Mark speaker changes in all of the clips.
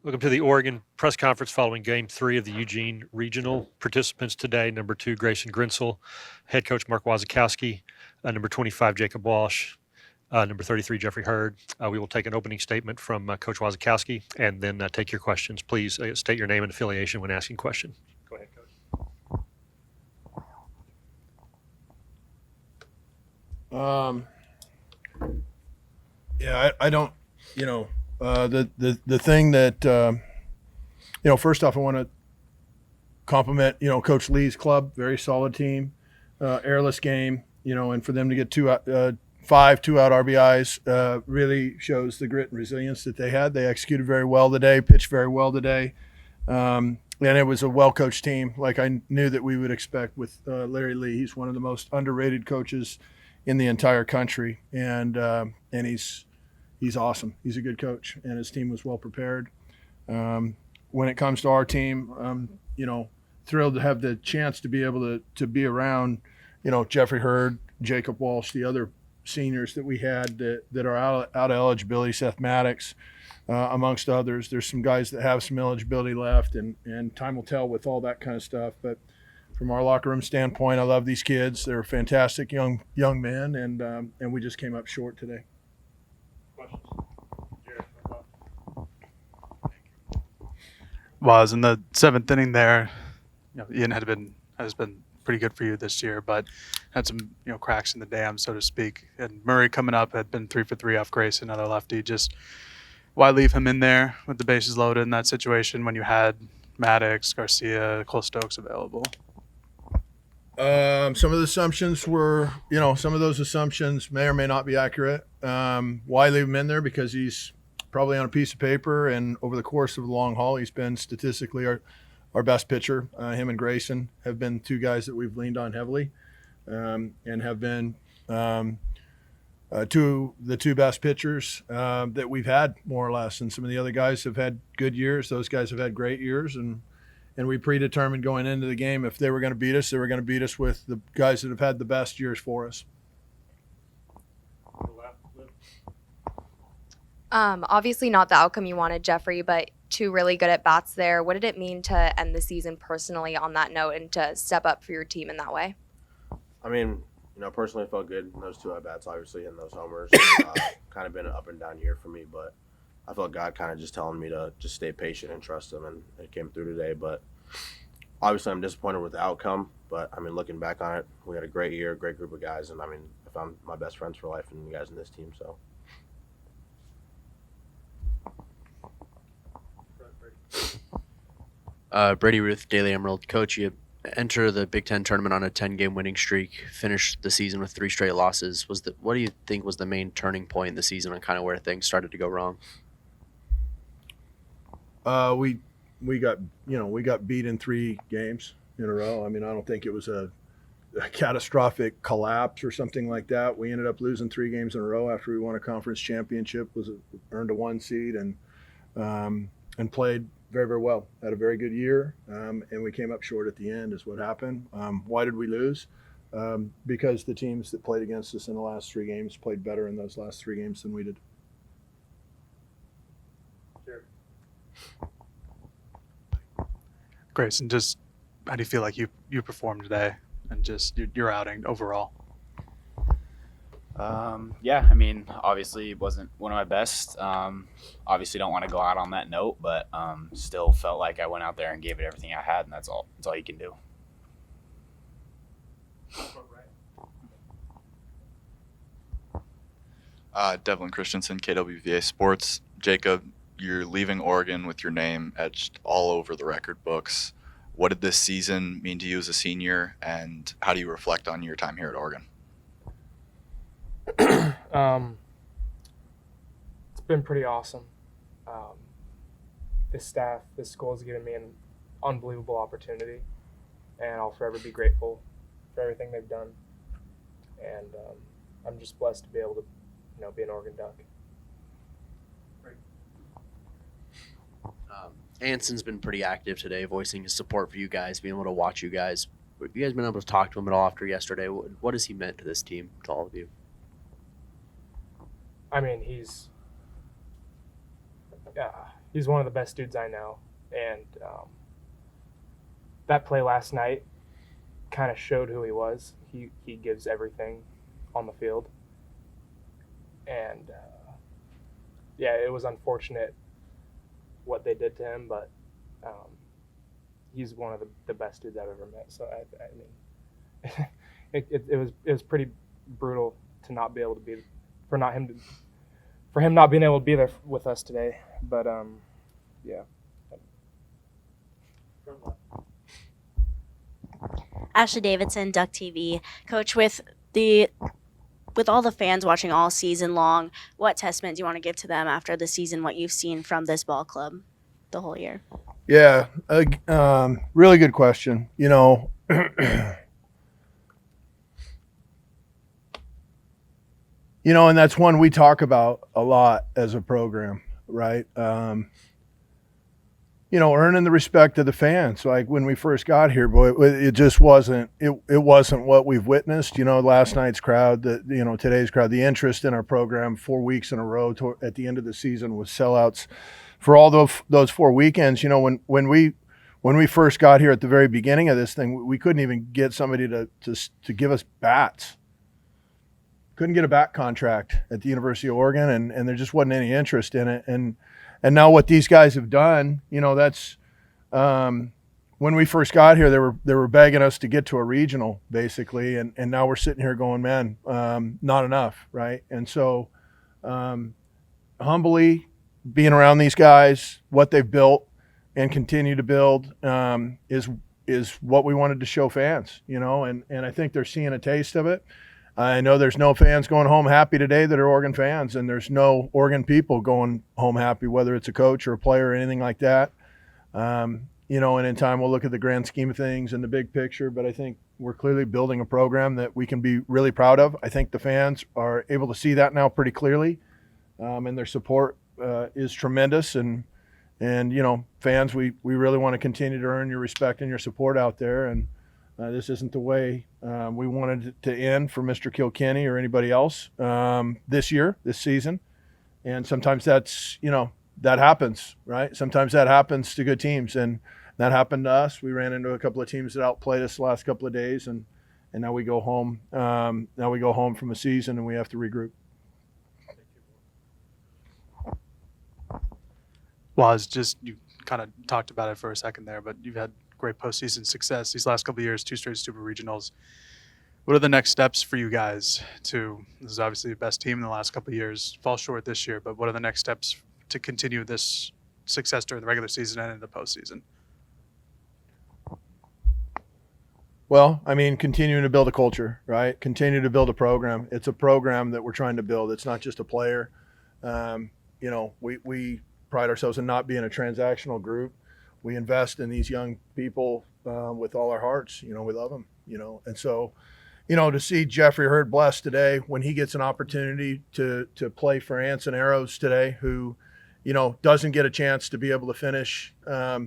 Speaker 1: Welcome to the Oregon press conference following Game 3 of the Eugene Regional. Participants today, number 2, Grayson Grinsell, head coach Mark Wasikowski, number 25, Jacob Walsh, number 33, Jeffery Heard. We will take an opening statement from Coach Wasikowski and then take your questions. Please state your name and affiliation when asking questions. Go ahead, Coach.
Speaker 2: Yeah, I don't, the thing that, first off, I want to compliment, Coach Lee's club, very solid team, airless game, and for them to get 5 two-out RBIs really shows the grit and resilience that they had. They executed very well today, pitched very well today, and it was a well-coached team like I knew that we would expect with Larry Lee. He's one of the most underrated coaches in the entire country, and he's awesome. He's a good coach, and his team was well prepared. When it comes to our team, thrilled to have the chance to be able to be around, Jeffery Heard, Jacob Walsh, the other seniors that we had that are out of eligibility, Seth Maddox, amongst others. There's some guys that have some eligibility left, and time will tell with all that kind of stuff. But from our locker room standpoint, I love these kids. They're fantastic young men, and we just came up short today.
Speaker 3: Well, I was in the 7th inning there. Ian has been pretty good for you this year, but had some cracks in the dam, so to speak. And Murray coming up had been 3 for 3 off Grayson, another lefty. Just why leave him in there with the bases loaded in that situation when you had Maddox, Garcia, Cole Stokes available?
Speaker 2: Some of the assumptions were, some of those assumptions may or may not be accurate. Why leave him in there? Because he's probably on a piece of paper, and over the course of the long haul, he's been statistically our best pitcher. Him and Grayson have been 2 guys that we've leaned on heavily, and have been the 2 best pitchers that we've had, more or less. And some of the other guys have had good years. Those guys have had great years, and we predetermined going into the game if they were going to beat us, they were going to beat us with the guys that have had the best years for us.
Speaker 4: Obviously not the outcome you wanted, Jeffrey, but 2 really good at-bats there. What did it mean to end the season personally on that note and to step up for your team in that way?
Speaker 5: I mean, personally it felt good in those 2 at-bats, obviously, and those homers. Kind of been an up-and-down year for me, but I felt God kind of just telling me to just stay patient and trust him, and it came through today. But obviously I'm disappointed with the outcome, but, looking back on it, we had a great year, great group of guys, and, I found my best friends for life and you guys in this team, so.
Speaker 6: Brady Ruth, Daily Emerald. Coach, you enter the Big Ten tournament on a 10-game winning streak, finished the season with 3 straight losses. What do you think was the main turning point in the season and kind of where things started to go wrong?
Speaker 2: We got beat in 3 games in a row. I don't think it was a catastrophic collapse or something like that. We ended up losing 3 games in a row after we won a conference championship, earned a 1 seed, and played very, very well. Had a very good year, and we came up short at the end is what happened. Why did we lose? Because the teams that played against us in the last 3 games played better in those last 3 games than we did.
Speaker 3: Grayson, just how do you feel like you performed today and just your outing overall?
Speaker 7: Yeah, obviously it wasn't one of my best. Obviously don't want to go out on that note, but still felt like I went out there and gave it everything I had, and that's all you can do.
Speaker 8: Devlin Christensen, KWVA Sports. Jacob, you're leaving Oregon with your name etched all over the record books. What did this season mean to you as a senior, and how do you reflect on your time here at Oregon?
Speaker 9: It's been pretty awesome. This staff, this school has given me an unbelievable opportunity, and I'll forever be grateful for everything they've done. And I'm just blessed to be able to, be an Oregon Duck.
Speaker 6: Anson's been pretty active today, voicing his support for you guys, being able to watch you guys. Have you guys been able to talk to him at all after yesterday? What has he meant to this team, to all of you?
Speaker 9: he's one of the best dudes I know. And that play last night kind of showed who he was. He gives everything on the field. And, yeah, it was unfortunate what they did to him, but he's one of the best dudes I've ever met. So, I mean, it was pretty brutal to not be able to be – for him not being able to be there with us today. But, yeah.
Speaker 10: Ashley Davidson, Duck TV. Coach, with all the fans watching all season long, what testament do you want to give to them after the season, what you've seen from this ball club the whole year?
Speaker 2: Yeah, really good question. You know, and that's one we talk about a lot as a program, right? Earning the respect of the fans. Like when we first got here, boy, it just wasn't. It wasn't what we've witnessed. Last night's crowd, today's crowd, the interest in our program 4 weeks in a row at the end of the season was sellouts for all those 4 weekends. When we first got here at the very beginning of this thing, we couldn't even get somebody to give us bats. Couldn't get a bat contract at the University of Oregon, and there just wasn't any interest in it. And now what these guys have done, that's when we first got here, they were begging us to get to a regional, basically, and now we're sitting here going, man, not enough, right? And so humbly being around these guys, what they've built and continue to build is what we wanted to show fans, and I think they're seeing a taste of it. I know there's no fans going home happy today that are Oregon fans, and there's no Oregon people going home happy, whether it's a coach or a player or anything like that. And in time we'll look at the grand scheme of things and the big picture, but I think we're clearly building a program that we can be really proud of. I think the fans are able to see that now pretty clearly, and their support is tremendous. And fans, we really want to continue to earn your respect and your support out there. And this isn't the way we wanted it to end for Mr. Kilkenny or anybody else this season. And sometimes that's, that happens, right? Sometimes that happens to good teams, and that happened to us. We ran into a couple of teams that outplayed us the last couple of days, and now we go home. Now we go home from a season, and we have to regroup.
Speaker 3: Well, you kind of talked about it for a second there, but you've had great postseason success these last couple of years, 2 straight Super Regionals. What are the next steps for you guys this is obviously the best team in the last couple of years, fall short this year, but what are the next steps to continue this success during the regular season and in the postseason?
Speaker 2: Well, I mean, continuing to build a culture, right? Continue to build a program. It's a program that we're trying to build. It's not just a player. We pride ourselves in not being a transactional group. We invest in these young people with all our hearts. We love them, And so, to see Jeffery Heard blessed today when he gets an opportunity to play for Anson Arrows today, who, doesn't get a chance to be able to finish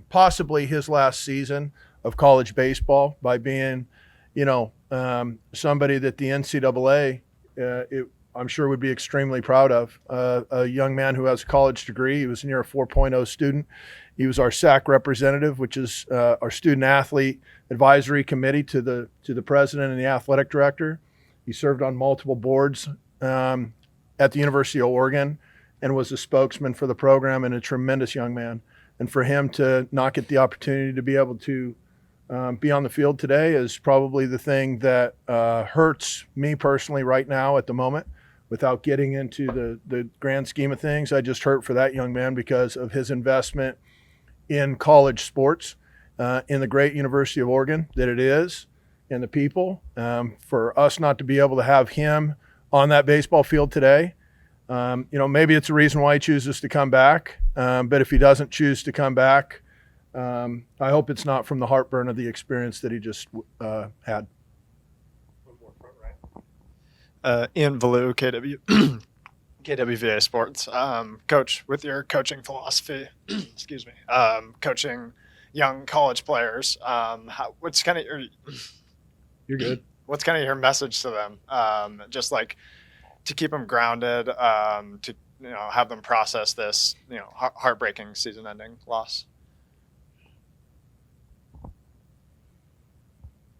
Speaker 2: possibly his last season of college baseball by being, somebody that the NCAA, I'm sure would be extremely proud of. A young man who has a college degree. He was near a 4.0 student. He was our SAC representative, which is our student athlete advisory committee to the president and the athletic director. He served on multiple boards at the University of Oregon and was a spokesman for the program, and a tremendous young man. And for him to not get the opportunity to be able to be on the field today is probably the thing that hurts me personally right now at the moment. Without getting into the grand scheme of things, I just hurt for that young man because of his investment in college sports, in the great University of Oregon that it is, and the people. For us not to be able to have him on that baseball field today, maybe it's a reason why he chooses to come back. But if he doesn't choose to come back, I hope it's not from the heartburn of the experience that he just had.
Speaker 11: Ian Valu, KWVA Sports. Coach, with your coaching philosophy, excuse me, coaching young college players, what's kind of your
Speaker 2: You're good.
Speaker 11: What's kind of your message to them? Just like to keep them grounded, to have them process this heartbreaking season-ending loss?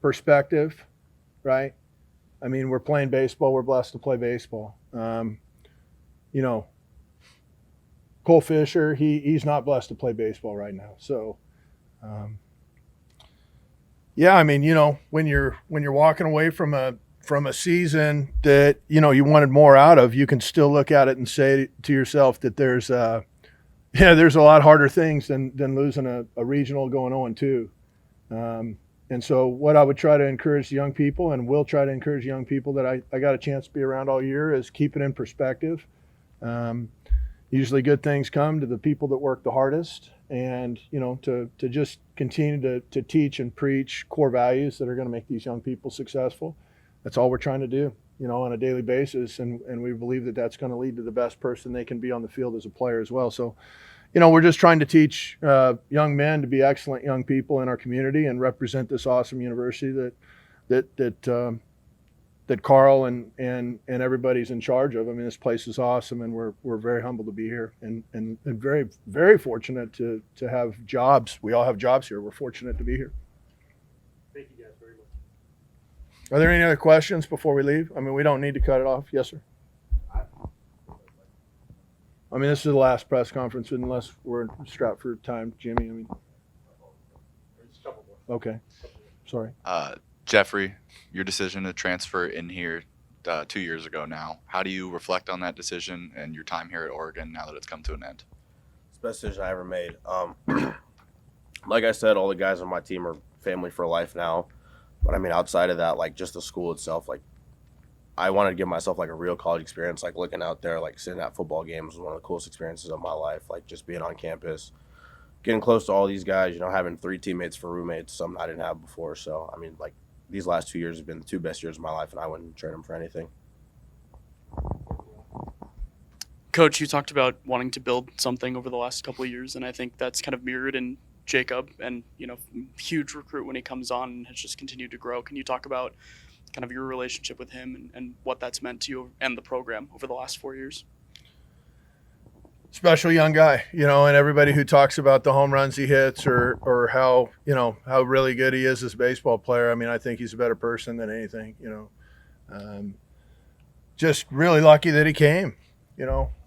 Speaker 2: Perspective, right? I mean, we're playing baseball. We're blessed to play baseball. Cole Fisher, he's not blessed to play baseball right now. So, yeah, I mean, when you're walking away from a season that you wanted more out of, you can still look at it and say to yourself that there's a lot harder things than losing a regional going 0-2. And so what I would try to encourage young people, and will try to encourage young people that I got a chance to be around all year, is keep it in perspective. Usually good things come to the people that work the hardest, and to just continue to teach and preach core values that are going to make these young people successful. That's all we're trying to do, on a daily basis, and we believe that that's going to lead to the best person they can be on the field as a player as well. So, we're just trying to teach young men to be excellent young people in our community and represent this awesome university that Carl and everybody's in charge of. I mean, this place is awesome, and we're very humbled to be here, and very, very fortunate to have jobs. We all have jobs here. We're fortunate to be here.
Speaker 1: Thank you guys very much.
Speaker 2: Are there any other questions before we leave? I mean, we don't need to cut it off. Yes, sir. I mean, this is the last press conference unless we're strapped for time, Jimmy. I mean, okay. Sorry.
Speaker 8: Jeffrey, your decision to transfer in here 2 years ago now, how do you reflect on that decision and your time here at Oregon now that it's come to an end?
Speaker 5: It's the best decision I ever made. Like I said, all the guys on my team are family for life now. But, I mean, outside of that, like, just the school itself, like, I wanted to give myself, like, a real college experience. Like, looking out there, like, sitting at football games was one of the coolest experiences of my life. Like, just being on campus, getting close to all these guys, having 3 teammates for roommates, something I didn't have before. So, I mean, like, these last 2 years have been the 2 best years of my life, and I wouldn't trade them for anything.
Speaker 12: Coach, you talked about wanting to build something over the last couple of years, and I think that's kind of mirrored in Jacob, and huge recruit when he comes on and has just continued to grow. Can you talk about kind of your relationship with him and what that's meant to you and the program over the last 4 years?
Speaker 2: Special young guy, and everybody who talks about the home runs he hits or how, how really good he is as a baseball player. I mean, I think he's a better person than anything, just really lucky that he came,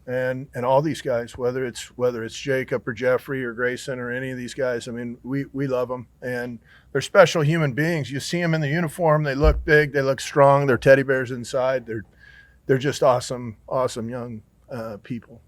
Speaker 2: and all these guys, whether it's Jacob or Jeffrey or Grayson or any of these guys, I mean, we love them, and they're special human beings. You see them in the uniform, they look big, they look strong, they're teddy bears inside. They're just awesome young people.